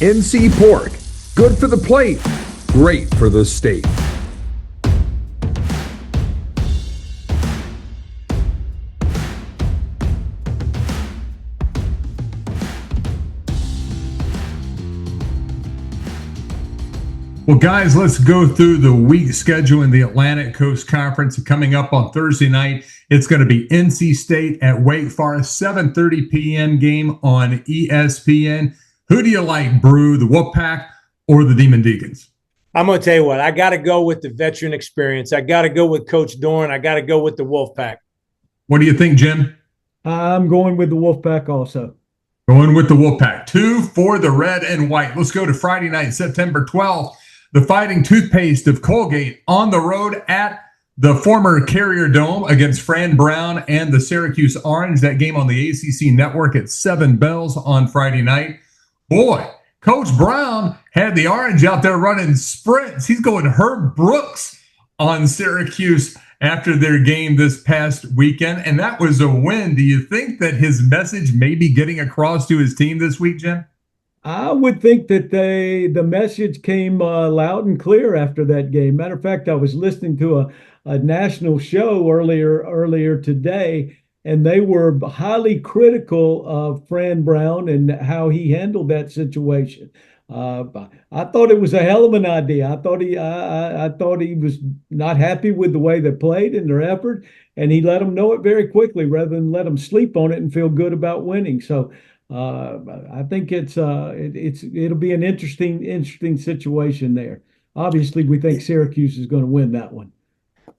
NC Pork. Good for the plate, great for the state. Well, guys, let's go through the week schedule in the Atlantic Coast Conference. Coming up on Thursday night, it's going to be NC State at Wake Forest, 7:30 p.m. game on ESPN. Who do you like, Brew, the Wolfpack or the Demon Deacons? I'm going to tell you what, I got to go with the veteran experience. I got to go with Coach Dorn. I got to go with the Wolfpack. What do you think, Jim? I'm going with the Wolfpack also. Going with the Wolfpack. 2 for the red and white. Let's go to Friday night, September 12th. The Fighting Toothpaste of Colgate on the road at the former Carrier Dome against Fran Brown and the Syracuse Orange. That game on the ACC network at 7 bells on Friday night. Boy, Coach Brown had the Orange out there running sprints. He's going Herb Brooks on Syracuse after their game this past weekend, and that was a win. Do you think that his message may be getting across to his team this week, Jim? I would think that the message came loud and clear after that game. Matter of fact, I was listening to a national show earlier today, and they were highly critical of Fran Brown and how he handled that situation. I thought it was a hell of an idea. I thought he was not happy with the way they played and their effort, and he let them know it very quickly rather than let them sleep on it and feel good about winning. So I think it'll be an interesting situation there. Obviously, we think Syracuse is going to win that one.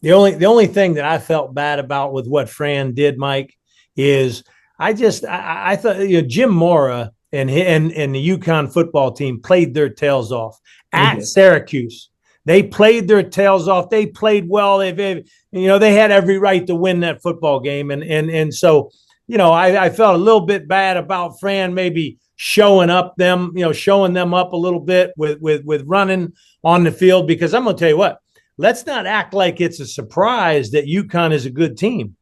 The only thing that I felt bad about with what Fran did, Mike, is I thought Jim Mora and the UConn football team played their tails off at Syracuse. They played their tails off. They played well. They had every right to win that football game, and so. I felt a little bit bad about Fran maybe showing them up a little bit with running on the field, because I'm going to tell you what, let's not act like it's a surprise that UConn is a good team.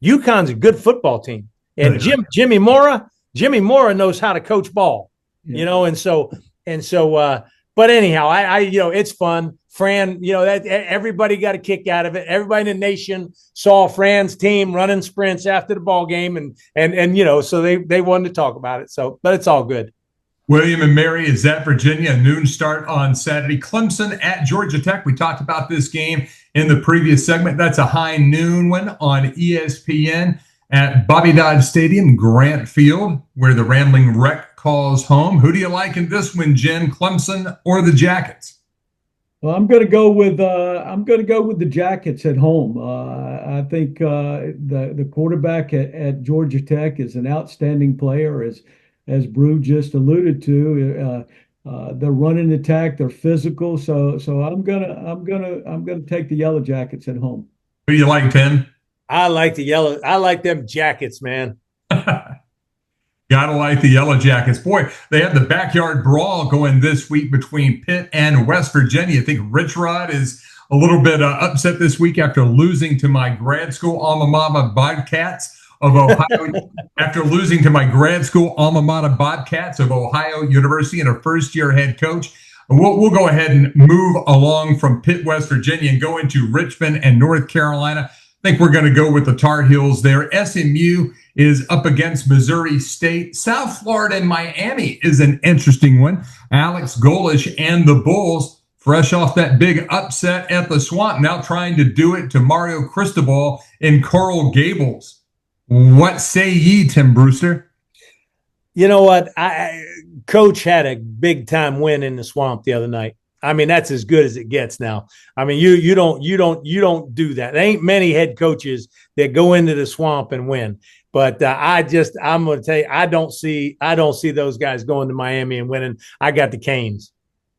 UConn's a good football team. And Jimmy Mora knows how to coach ball, but anyhow, it's fun. Fran, that everybody got a kick out of it. Everybody in the nation saw Fran's team running sprints after the ball game, and so they wanted to talk about it. So, but it's all good. William and Mary is at Virginia, noon start on Saturday. Clemson at Georgia Tech. We talked about this game in the previous segment. That's a high noon one on ESPN at Bobby Dodd Stadium, Grant Field, where the Rambling Wreck calls home. Who do you like in this one, Jen? Clemson or the Jackets? Well, I'm going to go with the Jackets at home. I think the quarterback at Georgia Tech is an outstanding player, as Brew just alluded to. They're running attack, they're physical. So I'm gonna take the Yellow Jackets at home. Who do you like, Tim? I like the yellow. I like them Jackets, man. Gotta like the Yellow Jackets. Boy, they have the backyard brawl going this week between Pitt and West Virginia. I think Rich Rod is a little bit upset this week after losing to my grad school alma mater Bobcats of Ohio. After losing to my grad school alma mater Bobcats of Ohio University and a first-year head coach. We'll go ahead and move along from Pitt, West Virginia, and go into Richmond and North Carolina. I think we're going to go with the Tar Heels there. SMU is up against Missouri State. South Florida and Miami is an interesting one. Alex Golish and the Bulls, fresh off that big upset at the Swamp, now trying to do it to Mario Cristobal in Coral Gables. What say ye, Tim Brewster? You know what? Coach had a big-time win in the Swamp the other night. I mean, that's as good as it gets now. I mean, you don't do that. There ain't many head coaches that go into the Swamp and win. But I'm going to tell you, I don't see those guys going to Miami and winning. I got the Canes.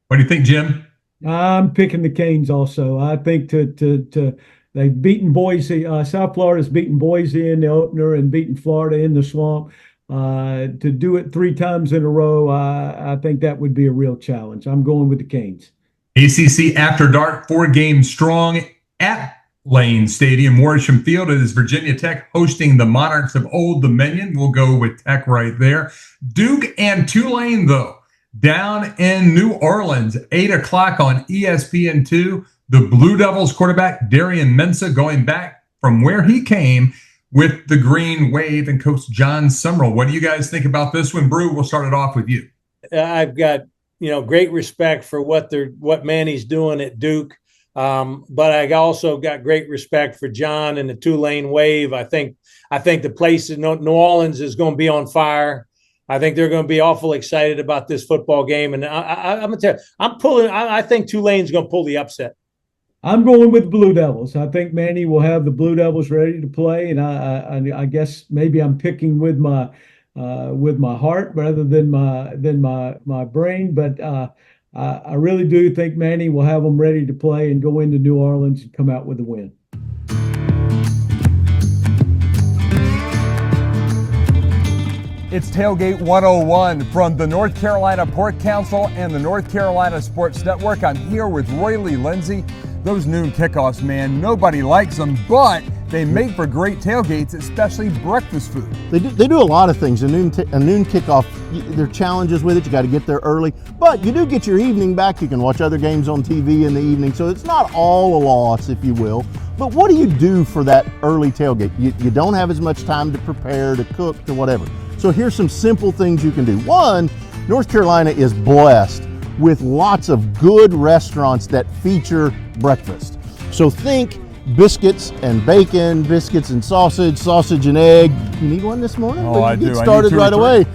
What do you think, Jim? I'm picking the Canes also. I think they've beaten Boise. South Florida's beaten Boise in the opener and beaten Florida in the Swamp. To do it 3 times in a row, I think that would be a real challenge. I'm going with the Canes. ACC After Dark, 4 games strong at Lane Stadium, Morisham Field. It is Virginia Tech hosting the Monarchs of Old Dominion. We'll go with Tech right there. Duke and Tulane, though. down in New Orleans, 8 o'clock on ESPN2. The Blue Devils quarterback, Darian Mensah, going back from where he came with the Green Wave and Coach John Summerall. What do you guys think about this one? Brew, we'll start it off with you. I've got, great respect for what Manny's doing at Duke. But I also got great respect for John and the Tulane Wave. I think the place in New Orleans is going to be on fire. I think they're going to be awful excited about this football game. And I'm going to tell you, I think Tulane's going to pull the upset. I'm going with Blue Devils. I think Manny will have the Blue Devils ready to play, and I guess maybe I'm picking with my heart rather than my brain. But I really do think Manny will have them ready to play and go into New Orleans and come out with a win. It's Tailgate 101 from the North Carolina Port Council and the North Carolina Sports Network. I'm here with Roy Lee Lindsay. Those noon kickoffs, man, nobody likes them, but they make for great tailgates, especially breakfast food. They do a lot of things. A noon kickoff, there are challenges with it. You got to get there early, but you do get your evening back. You can watch other games on TV in the evening, so it's not all a loss, if you will. But what do you do for that early tailgate? You don't have as much time to prepare, to cook, to whatever. So here's some simple things you can do. One, North Carolina is blessed with lots of good restaurants that feature breakfast. So think biscuits and bacon, biscuits and sausage and egg. You need one this morning? Oh, I do. Get started right away.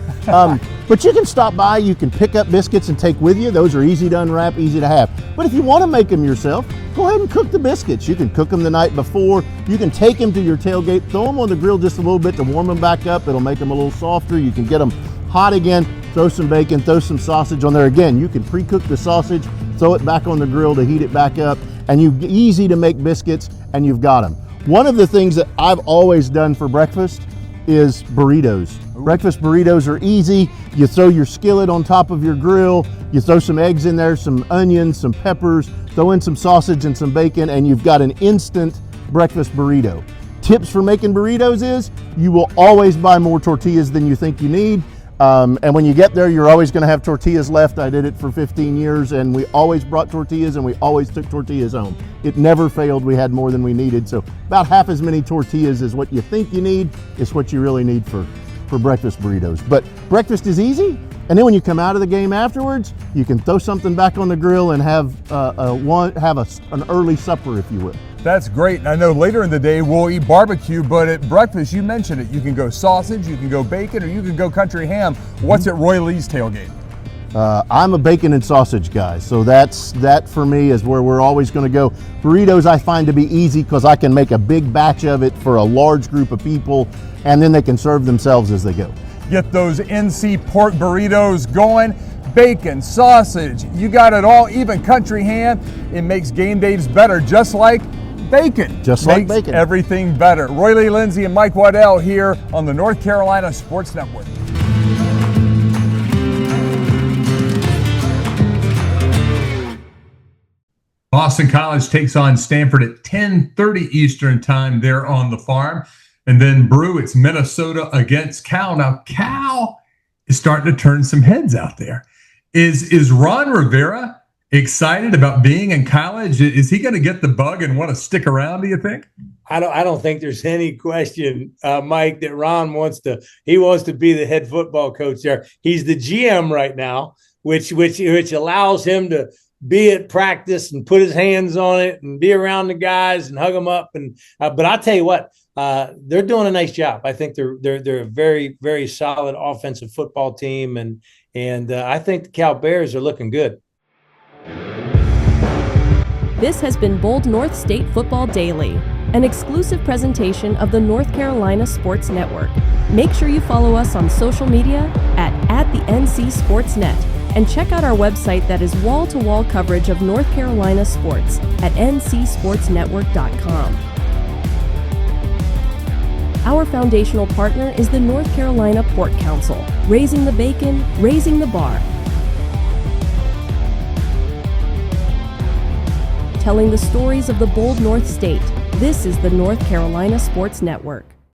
But you can stop by, you can pick up biscuits and take with you. Those are easy to unwrap, easy to have. But if you want to make them yourself, go ahead and cook the biscuits. You can cook them the night before. You can take them to your tailgate, throw them on the grill just a little bit to warm them back up. It'll make them a little softer. You can get them hot again. Throw some bacon, throw some sausage on there. Again, you can pre-cook the sausage, throw it back on the grill to heat it back up, and easy to make biscuits, and you've got them. One of the things that I've always done for breakfast is burritos. Breakfast burritos are easy. You throw your skillet on top of your grill, you throw some eggs in there, some onions, some peppers, throw in some sausage and some bacon, and you've got an instant breakfast burrito. Tips for making burritos is you will always buy more tortillas than you think you need. And when you get there, you're always going to have tortillas left. I did it for 15 years, and we always brought tortillas, and we always took tortillas home. It never failed. We had more than we needed. So about half as many tortillas as what you think you need is what you really need for breakfast burritos. But breakfast is easy. And then when you come out of the game afterwards, you can throw something back on the grill and have an early supper, if you will. That's great. And I know later in the day we'll eat barbecue, but at breakfast, you mentioned it. You can go sausage, you can go bacon, or you can go country ham. What's at Roy Lee's tailgate? I'm a bacon and sausage guy, so that for me is where we're always going to go. Burritos I find to be easy because I can make a big batch of it for a large group of people, and then they can serve themselves as they go. Get those NC pork burritos going. Bacon, sausage, you got it all, even country ham. It makes game days better, just like bacon. Just like bacon. Everything better. Roy Lee Lindsay and Mike Waddell here on the North Carolina Sports Network. Boston College takes on Stanford at 10:30 Eastern time there on the farm. And then, Brew, it's Minnesota against Cal. Now, Cal is starting to turn some heads out there. Is Ron Rivera excited about being in college? Is he going to get the bug and want to stick around, do you think? I don't think there's any question, Mike, that Ron wants to be the head football coach there. He's the GM right now, which allows him to be at practice and put his hands on it and be around the guys and hug them up. And but I'll tell you what, they're doing a nice job. I think they're a very, very solid offensive football team, and I think the Cal Bears are looking good. This has been Bold North State Football Daily, an exclusive presentation of the North Carolina Sports Network. Make sure you follow us on social media at the NC Sports Net, and check out our website that is wall-to-wall coverage of North Carolina sports at ncsportsnetwork.com. Our foundational partner is the North Carolina Port Council, raising the bacon, raising the bar. Telling the stories of the bold North State, this is the North Carolina Sports Network.